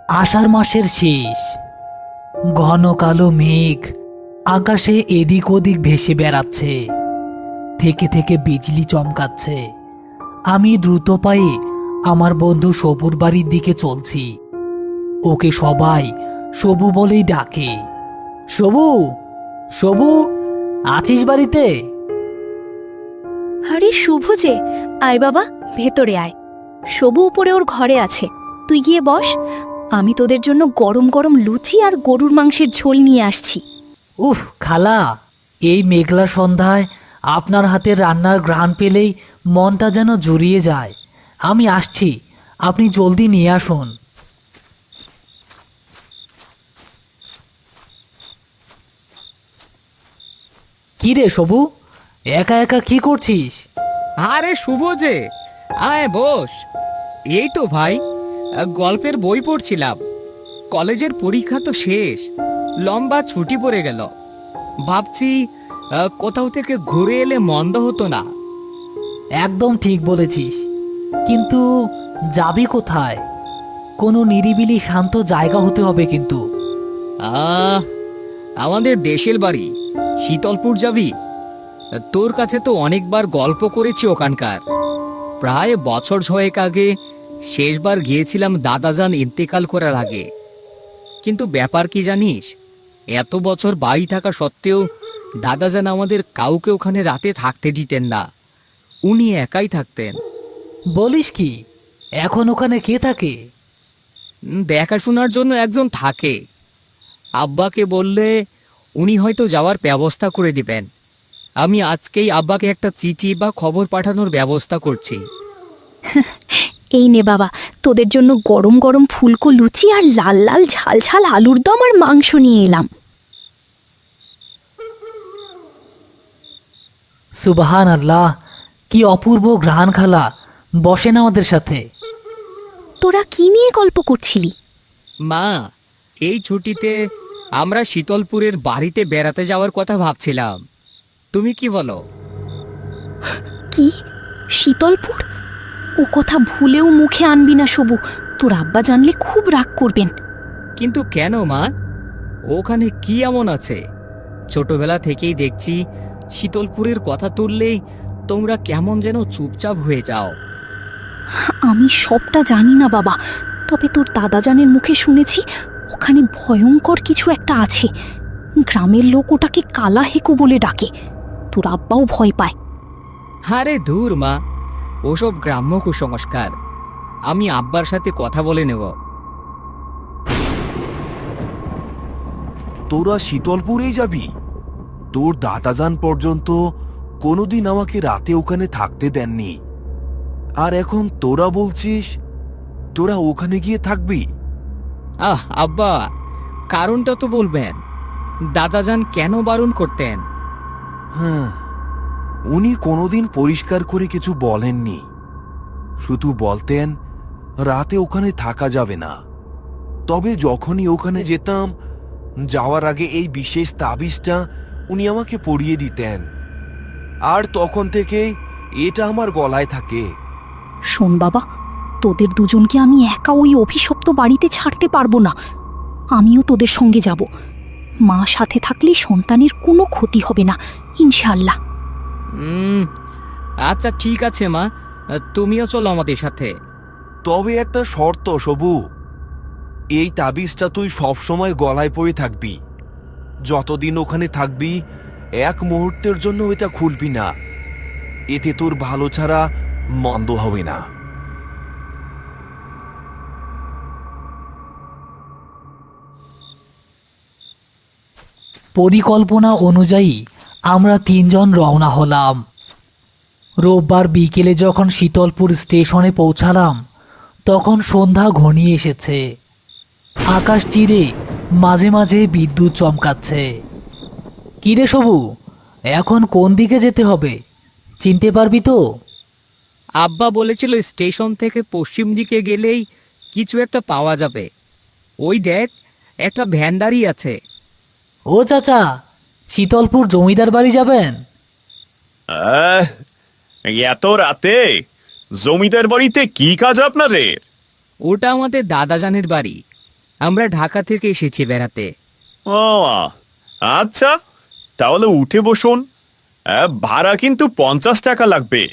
আষাঢ় মাসের শেষ, ঘন কালো মেঘ আকাশে এদিক ওদিক ভেসে বেড়াচ্ছে, থেকে থেকে বিজলি চমকাচ্ছে। আমি দ্রুত পায়ে আমার বন্ধু সবুর বাড়ির দিকে চলছি। ওকে সবাই সবু বলেই ডাকে। সবু, সবু, আছিস বাড়িতে? আরে শুভ যে, আয় বাবা, ভেতরে আয়। সবু উপরে ওর ঘরে আছে, তুই গিয়ে বস। আমি তোদের জন্য গরম গরম লুচি আর গরুর মাংসের ঝোল নিয়ে আসছি। উফ খালা, এই মেঘলা সন্ধ্যায় আপনার হাতের রান্নার ঘ্রাণ পেলেই মনটা যেন জুড়িয়ে যায়। আমি আসছি, আপনি জলদি নিয়ে আসুন। কি রে সবু, একা একা কি করছিস? আরে শুভ যে, আয় বস। এই তো ভাই, গল্পের বই পড়ছিলাম। কলেজের পরীক্ষা তো শেষ, লম্বা ছুটি পড়ে গেল। ভাবছি কোথাও থেকে ঘুরে এলে মন্দ হতো না। একদম ঠিক বলেছিস, কিন্তু যাবি কোথায়? কোনো নিরিবিলি শান্ত জায়গা হতে হবে কিন্তু। আহ আমাদের দেশের বাড়ি শীতলপুর যাবি? তোর কাছে তো অনেকবার গল্প করেছি ওখানকার। প্রায় বছর ছয়েক আগে শেষবার গিয়েছিলাম দাদাজান ইন্তেকাল করার আগে। কিন্তু ব্যাপার কি জানিস, এত বছর বাড়ি থাকা সত্ত্বেও দাদাজান আমাদের কাউকে ওখানে রাতে থাকতে দিতেন না। উনি একাই থাকতেন। বলিস কি, এখন ওখানে কে থাকে? দেখাশোনার জন্য একজন থাকে। আব্বাকে বললে উনি হয়তো যাওয়ার ব্যবস্থা করে দিবেন। আমি আজকেই আব্বাকে একটা চিঠি বা খবর পাঠানোর ব্যবস্থা করছি। এই নে বাবা, তোদের জন্য গরম গরম ফুলকো লুচি আর লাল লাল ঝাল ঝাল আলুর দম আর মাংস নিয়ে এলাম। সুবহান আল্লাহ, কি অপূর্ব ঘ্রাণ খালা। বসেন আমাদের সাথে। তোরা কি নিয়ে গল্প করছিলি? মা, এই ছুটিতে আমরা শীতলপুরের বাড়িতে বেড়াতে যাওয়ার কথা ভাবছিলাম। তুমি কি বলো? কি, শীতলপুর? ও কথা ভুলেও মুখে আনবি না সবু, তোর আব্বা জানলে খুব রাগ করবেন। কিন্তু কেন মা, ওখানে কি এমন আছে? ছোটবেলা থেকেই দেখছি শীতলপুরের কথা তুললেই তোমরা কেমন যেন চুপচাপ হয়ে যাও। আমি সবটা জানি না বাবা, তবে তোর দাদাজানের মুখে শুনেছি ওখানে ভয়ঙ্কর কিছু একটা আছে। গ্রামের লোক ওটাকে কালা হেকো বলে ডাকে। তোর আব্বাও ভয় পায়। আরে দূর মা, ওসব গ্রাম্য কুসংস্কার। আমি আব্বার সাথে কথা বলে নেব। তোরা শীতলপুরেই যাবি? তোর দাদাজান পর্যন্ত কোনোদিন আমাকে রাতে ওখানে থাকতে দেননি, আর এখন তোরা বলছিস তোরা ওখানে গিয়ে থাকবি? আব্বা, কারণটা তো বলবেন। দাদাজান কেন বারণ করতেন? হ্যাঁ, উনি কোনোদিন পরিষ্কার করে কিছু বলেননি, শুধু বলতেন রাতে ওখানে থাকা যাবে না। তবে যখনই ওখানে যেতাম, যাওয়ার আগে এই বিশেষ তাবিজটা উনি আমাকে পরিয়ে দিতেন, আর তখন থেকেই এটা আমার গলায় থাকে। শোন বাবা, তোদের দুজনকে আমি একা ওই অভিশপ্ত বাড়িতে ছাড়তে পারবো না। আমিও তোদের সঙ্গে যাব। মা সাথে থাকলে সন্তানের কোনো ক্ষতি হবে না, ইনশাআল্লাহ। আচ্ছা ঠিক আছে মা, তুমিও চলো আমাদের সাথে। তবে একটা শর্ত সবু, এই তাবিজটা তুই সবসময় গলায় পরে থাকবি। যতদিন ওখানে থাকবি এক মুহূর্তের জন্য এটা খুলবি না। এতে তোর ভালো ছাড়া মন্দ হবে না। পরিকল্পনা অনুযায়ী আমরা তিনজন রওনা হলাম। রোববার বিকেলে যখন শীতলপুর স্টেশনে পৌঁছালাম, তখন সন্ধ্যা ঘনিয়ে এসেছে। আকাশ চিরে মাঝে মাঝে বিদ্যুৎ চমকাচ্ছে। কিরে সবু, এখন কোন দিকে যেতে হবে? চিনতে পারবি তো? আব্বা বলেছিল স্টেশন থেকে পশ্চিম দিকে গেলেই কিছু একটা পাওয়া যাবে। ওই দেখ, একটা ভ্যান দাঁড়িয়ে আছে। ও চাচা, শীতলপুর জমিদার বাড়ি যাবেন? আহ, এত রাতে জমিদার বাড়িতে কি কাজ আপনাদের? ওটা আমাদের দাদাজানের বাড়ি। আমরা ঢাকা থেকে এসেছি বেড়াতে। ও আচ্ছা, তাহলে উঠে বসুন। ভাড়া কিন্তু 50 টাকা লাগবে।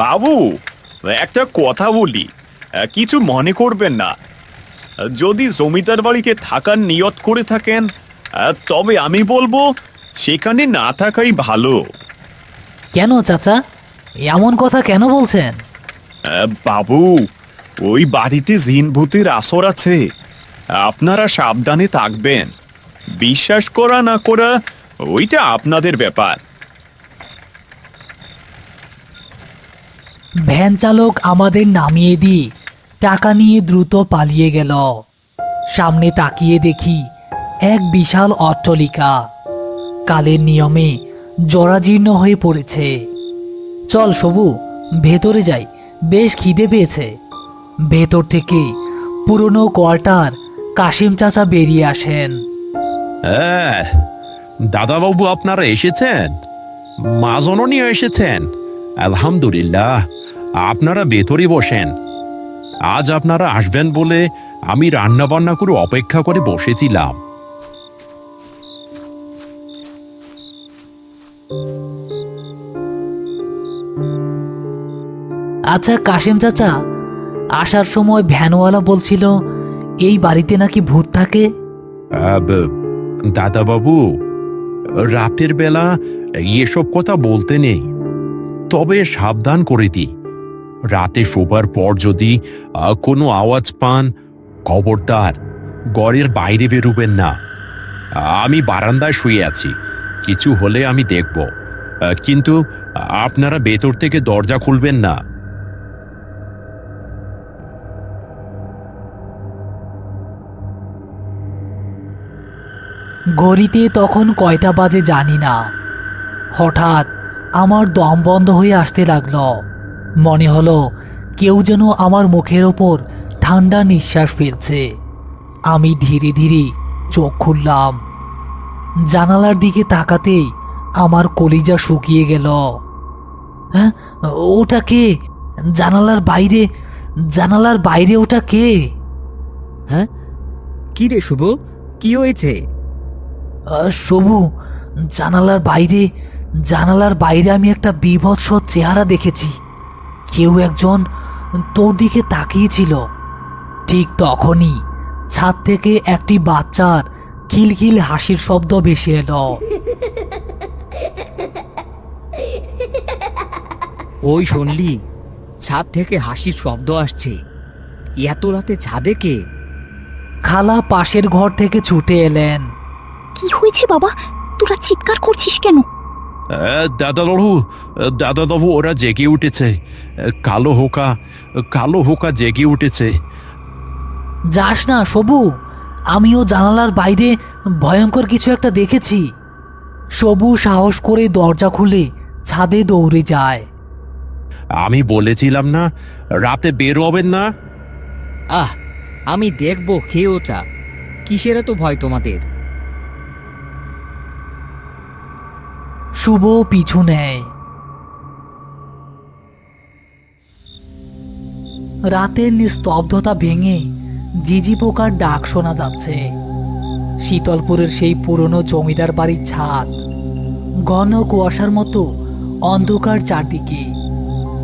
বাবু, একটা কথা বলি, কিছু মনে করবেন না। যদি জমিদার বাড়িতে থাকার নিয়ত করে থাকেন, তবে আমি বলবো সেখানে না থাকাই ভালো। কেন চাচা, এমন কথা কেন বলছেন? বাবু, ওই বাড়িতে জিন ভূতের আসর আছে। আপনারা সাবধানে থাকবেন। বিশ্বাস করা না করা ওইটা আপনাদের ব্যাপার। ভ্যান চালক আমাদের নামিয়ে দিয়ে টাকা নিয়ে দ্রুত পালিয়ে গেল। সামনে তাকিয়ে দেখি এক বিশাল অট্টালিকা কালের নিয়মে জরাজীর্ণ হয়ে পড়েছে। চল সবু, ভেতরে যাই, বেশ খিদে পেয়েছে। ভেতর থেকে পুরনো কোয়ার্টার কাশিম চাচা বেরিয়ে আসেন। দাদাবাবু, আপনারা এসেছেন? মা জননীও এসেছেন? আলহামদুলিল্লাহ। আপনারা ভেতরে বসেন। আজ আপনারা আসবেন বলে আমি রান্না বান্না করে অপেক্ষা করে বসেছিলাম। আচ্ছা কাশিম চাচা, আসার সময় ভ্যানওয়ালা বলছিল এই বাড়িতে নাকি ভূত থাকে। দাদাবাবু, রাতের বেলা এসব কথা বলতে নেই, তবে সাবধান করে দিই, রাতে শোবার পর যদি কোনো আওয়াজ পান, খবরদার ঘরের বাইরে বেরোবেন না। আমি বারান্দায় শুয়ে আছি, কিছু হলে আমি দেখব, কিন্তু আপনারা ভেতর থেকে দরজা খুলবেন না। ঘড়িতে তখন কয়টা বাজে জানি না। হঠাৎ আমার দম বন্ধ হয়ে আসতে লাগলো। মনে হলো কেউ যেন আমার মুখের ওপর ঠান্ডা নিঃশ্বাস ফেলছে। আমি ধীরে ধীরে চোখ খুললাম। জানালার দিকে তাকাতেই আমার কলিজা শুকিয়ে গেল। হ্যাঁ, ওটা কে? জানালার বাইরে ওটা কে? হ্যাঁ, কি রে শুভ, কি হয়েছে? সবু, জানালার বাইরে আমি একটা বীভৎস চেহারা দেখেছি। কেউ একজন তোর দিকে তাকিয়েছিল। ঠিক তখনই ছাদ থেকে একটি বাচ্চার খিলখিল হাসির শব্দ ভেসে এলো। ওই শুনলি, ছাদ থেকে হাসির শব্দ আসছে। এত রাতে ছাদে কে? খালা পাশের ঘর থেকে ছুটে এলেন। কি হয়েছে বাবা, তোরা চিৎকার করছিস কেন? দাদাবাবু, ওরা জেগে উঠেছে। কালো হোকা জেগে উঠেছে। যাস না সবু, আমিও জানালার বাইরে ভয়ঙ্কর কিছু একটা দেখেছি। সবু সাহস করে দরজা খুলে ছাদে দৌড়ে যায়। আমি বলেছিলাম না রাতে বের হবেন না? আহ, আমি দেখবো খেয়ে ওটা। কিসের এত ভয় তোমাদের? শুভ পিছু নেয়। রাতের নিস্তব্ধতা ভেঙে জিজি পোকার ডাক শোনা যাচ্ছে। শীতলপুরের সেই পুরনো জমিদার বাড়ির ছাদ, ঘন কুয়াশার মতো অন্ধকার চারদিকে।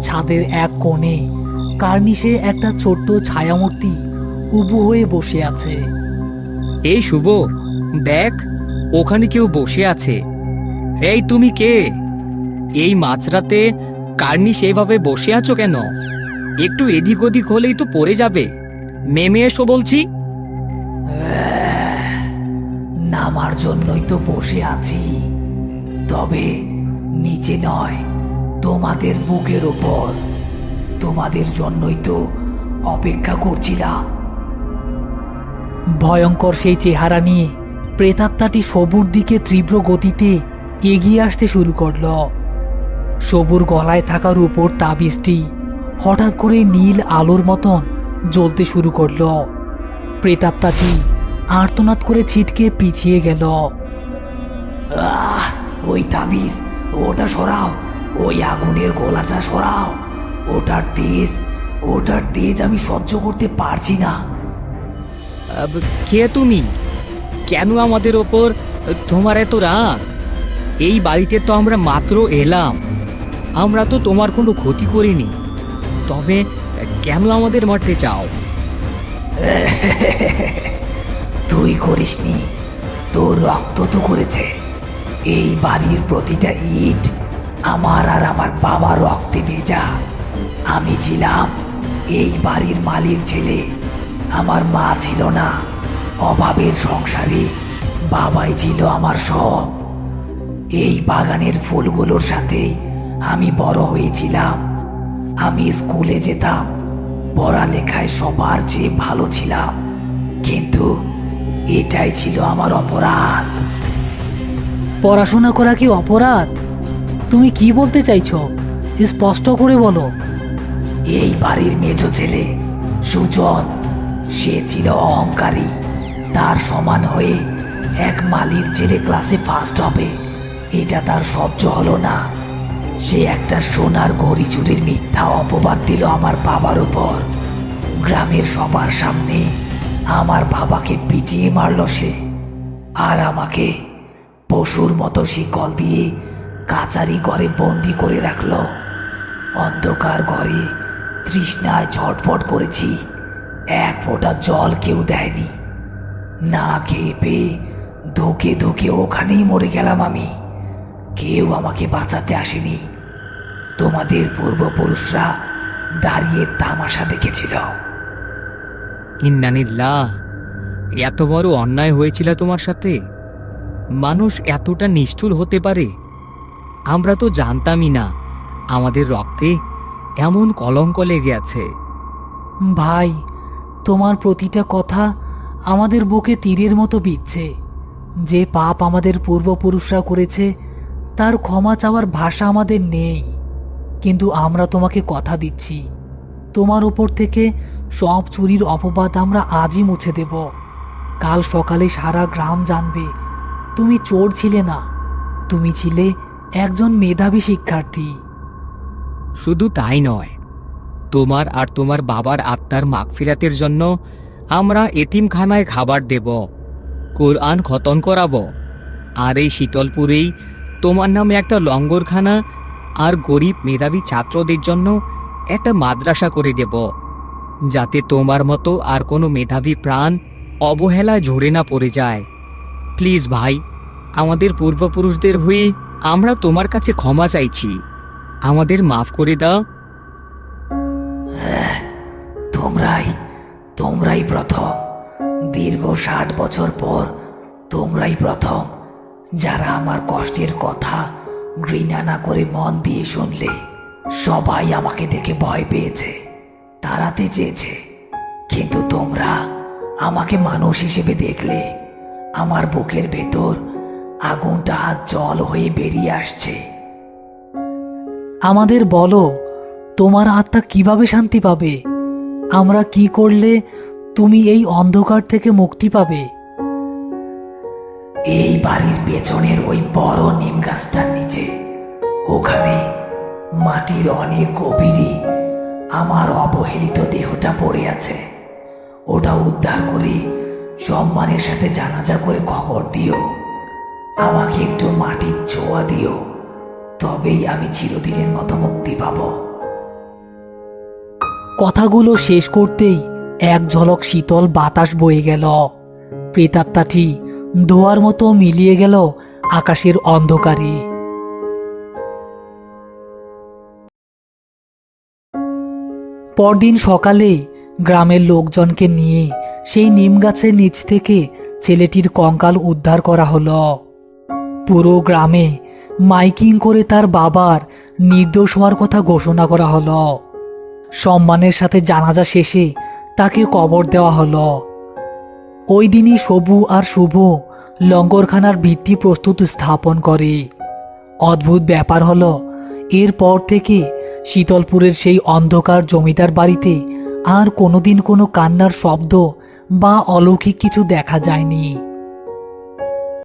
ছাদের এক কোণে কার্নিশে একটা ছোট্ট ছায়ামূর্তি উবু হয়ে বসে আছে। এই শুভ, দেখ, ওখানে কেউ বসে আছে। এই তুমি কে? এই মাঝরাতে কার্নিশ এইভাবে বসে আছো কেন? একটু এদিক ওদিক হলেই তো পড়ে যাবে। নেমে এসো বলছি। নামার জন্যই তো বসে আছি, তবে নিচে নয়, তোমাদের বুকের ওপর। তোমাদের জন্যই তো অপেক্ষা করছিলাম। ভয়ঙ্কর সেই চেহারা নিয়ে প্রেতাত্মাটি সবুর দিকে তীব্র গতিতে এগিয়ে আসতে শুরু করলো। সবুর গলায় থাকা রূপোর তাবিজটি হঠাৎ করে নীল আলোর মতন জ্বলতে শুরু করলো। প্রেতাত্মাটি আর্তনাদ করে ছিটকে পিছিয়ে গেল। ওই তাবিজ, ওটা সরাও। ওই আগুনের গোলাটা সরাও। ওটার তেজ আমি সহ্য করতে পারছি না। কে তুমি? কেন আমাদের ওপর তোমার এত রাগ? এই বাড়িতে তো আমরা মাত্র এলাম, আমরা তো তোমার কোনো ক্ষতি করিনি, তবে কেন আমাদের মারতে চাও? তুই করিসনি, তোর রক্ত তো করেছে। এই বাড়ির প্রতিটা ইট আমার আর আমার বাবার রক্তে ভেজা। আমি ছিলাম এই বাড়ির মালির ছেলে। আমার মা ছিল না। অভাবের সংসারে বাবাই ছিল আমার সব। এই বাগানের ফুলগুলোর সাথে আমি বড় হয়েছিলাম। আমি স্কুলে যেতাম, পড়ালেখায় সবার চেয়ে ভালো ছিলাম, কিন্তু এটাই ছিল আমার অপরাধ। পড়াশোনা করা কি অপরাধ? তুমি কি বলতে চাইছো? স্পষ্ট করে বলো। এই বাড়ির মেজো ছেলে সুজন, সে ছিল অহংকারী। তার সমান হয়ে এক মালির ছেলে ক্লাসে ফার্স্ট হবে, এটা তার সহ্য হলো না। সে একটা সোনার ঘড়ি চুরির মিথ্যা অপবাদ দিল আমার বাবার উপর। গ্রামের সবার সামনে আমার বাবাকে পিটিয়ে মারল সে, আর আমাকে পশুর মতো শিকল দিয়ে কাচারি ঘরে বন্দি করে রাখলো। অন্ধকার ঘরে তৃষ্ণায় ছটফট করেছি, এক ফোঁটা জল কেউ দেয়নি। না খেয়ে পেয়ে ধুকে ধুকে ওখানেই মরে গেলাম আমি। কেউ আমাকে বাঁচাতে আসেনি। তোমাদের পূর্বপুরুষরা দাঁড়িয়ে তামাশা দেখেছিল। ইন্নানিল্লাহ, এত বড় অন্যায় হয়েছিল তোমার সাথে? মানুষ এতটা নিষ্ঠুর হতে পারে? আমরা তো জানতামই না আমাদের রক্তে এমন কলঙ্ক লেগে আছে। ভাই, তোমার প্রতিটা কথা আমাদের বুকে তীরের মতো বিচ্ছে। যে পাপ আমাদের পূর্বপুরুষরা করেছে তার ক্ষমা চাওয়ার ভাষা আমাদের নেই, কিন্তু আমরা তোমাকে কথা দিচ্ছি, তোমার উপর থেকে সব চুরির অপবাদ আমরা আজই মুছে দেব। কাল সকালে সারা গ্রাম জানবে তুমি চোর ছিলে না, তুমি ছিলে একজন মেধাবী শিক্ষার্থী। শুধু তাই নয়, তোমার আর তোমার বাবার আত্মার মাগফিরাতের জন্য আমরা এতিমখানায় খাবার দেব, কোরআন খতম করাবো, আর এই শীতলপুরেই তোমার নামে একটা লঙ্গরখানা আর গরিব মেধাবী ছাত্রদের জন্য একটা মাদ্রাসা করে দেব, যাতে তোমার মতো আর কোনো মেধাবী প্রাণ অবহেলায় ঝরে না পড়ে যায়। প্লিজ ভাই, আমাদের পূর্বপুরুষদের হয়ে আমরা তোমার কাছে ক্ষমা চাইছি, আমাদের মাফ করে দাও। তোমরাই প্রথম, দীর্ঘ 60 বছর পর তোমরাই প্রথম যারা আমার কষ্টের কথা ঘৃণা না করে মন দিয়ে শুনলে। সবাই আমাকে দেখে ভয় পেয়েছে, তাড়াতে চেয়েছে, কিন্তু তোমরা আমাকে মানুষ হিসেবে দেখলে। আমার বুকের ভেতর আগুনটা আজ জল হয়ে বেরিয়ে আসছে। আমাদের বলো, তোমার আত্মা কিভাবে শান্তি পাবে? আমরা কি করলে তুমি এই অন্ধকার থেকে মুক্তি পাবে? এই বাড়ির পেছনের ওই বড় নিম গাছটার নিচে, ওখানে মাটির অনেক গভীরে আমার অবহেলিত দেহটা পড়ে আছে। ওটা উদ্ধার করে সম্মানের সাথে জানাজা করে খবর দিও। আমাকে একটু মাটির ছোঁয়া দিও, তবেই আমি চিরদিনের মতো মুক্তি পাব। কথাগুলো শেষ করতেই এক ঝলক শীতল বাতাস বয়ে গেল। প্রেতাত্মাটি ধোয়ার মতো মিলিয়ে গেল আকাশের অন্ধকারে। পরদিন সকালে গ্রামের লোকজনকে নিয়ে সেই নিম গাছের নিচ থেকে ছেলেটির কঙ্কাল উদ্ধার করা হলো। পুরো গ্রামে মাইকিং করে তার বাবার নির্দোষ হওয়ার কথা ঘোষণা করা হলো। সম্মানের সাথে জানাজা শেষে তাকে কবর দেওয়া হলো। ওই দিনই সবু আর শুভ লঙ্গরখানার ভিত্তি প্রস্তুত স্থাপন করে। অদ্ভুত ব্যাপার হলো, এরপর থেকে শীতলপুরের সেই অন্ধকার জমিদার বাড়িতে আর কোনোদিন কোনো কান্নার শব্দ বা অলৌকিক কিছু দেখা যায়নি।